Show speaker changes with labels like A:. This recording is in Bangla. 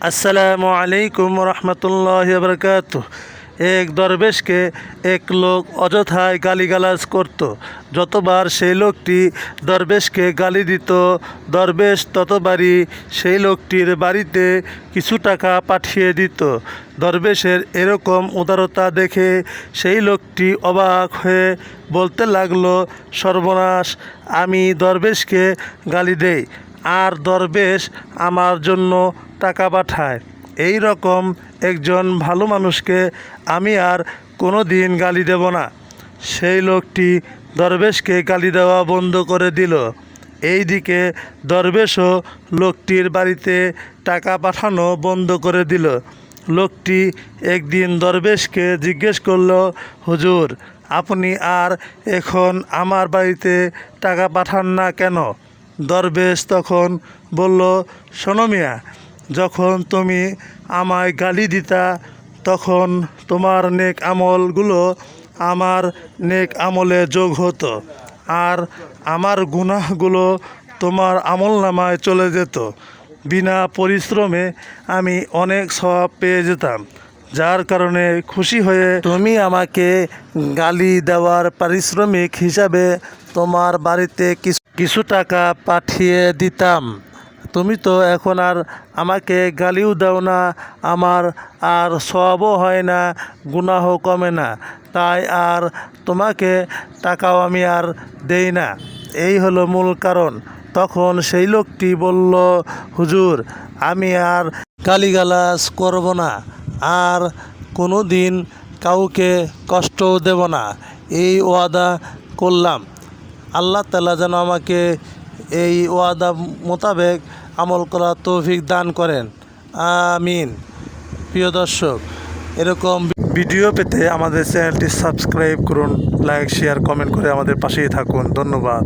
A: আসসালামু আলাইকুম রহমতুল্লাহি ওয়া বারাকাতুহু। এক দরবেশকে এক লোক অযথায় গালিগালাজ করত। যতবার সেই লোকটি দরবেশকে গালি দিত, দরবেশ ততবারই সেই লোকটির বাড়িতে কিছু টাকা পাঠিয়ে দিত। দরবেশের এরকম উদারতা দেখে সেই লোকটি অবাক হয়ে বলতে লাগলো, সর্বনাশ, আমি দরবেশকে গালি দেই আর দরবেশ আমার জন্য টাকা পাঠায়। এই রকম একজন ভালো মানুষকে আমি আর কোনো দিন গালি দেব না। সেই লোকটি দরবেশকে গালি দেওয়া বন্ধ করে দিল। এইদিকে দরবেশও লোকটির বাড়িতে টাকা পাঠানো বন্ধ করে দিল। লোকটি একদিন দরবেশকে জিজ্ঞেস করল, হুজুর, আপনি আর এখন আমার বাড়িতে টাকা পাঠান না কেন? দরবেশ তখন বলল, শোনো মিয়া, যখন তুমি আমায় গালি দিতা তখন তোমার নেক আমলগুলো আমার নেক আমলে যোগ হতো আর আমার গুনাহগুলো তোমার আমলনামায় চলে যেত। বিনা পরিশ্রমে আমি অনেক সওয়াব পেয়ে যেতাম, যার কারণে খুশি হয়ে তুমি আমাকে গালি দেওয়ার পারিশ্রমিক হিসাবে তোমার বাড়িতে কিছু টাকা পাঠিয়ে দিতাম। তুমি তো এখন আর আমাকে গালিও দাও না, আমার আর সওয়াবও হয় না, গুনাহ কমে না, তাই আর তোমাকে টাকাও আমি আর দেই না। এই হলো মূল কারণ। তখন সেই লোকটি বলল, হুজুর, আমি আর গালিগালাজ করব না, আর কোনো দিন কাউকে কষ্টও দেব না, এই ওয়াদা করলাম। আল্লাহ তাআলা যেন আমাকে এই ওয়াদা মোতাবেক আমল করার তৌফিক দান করেন, আমিন। প্রিয় দর্শক, এরকম ভিডিও পেতে আমাদের চ্যানেলটি সাবস্ক্রাইব করুন, লাইক, শেয়ার, কমেন্ট করে আমাদের পাশেই থাকুন। ধন্যবাদ।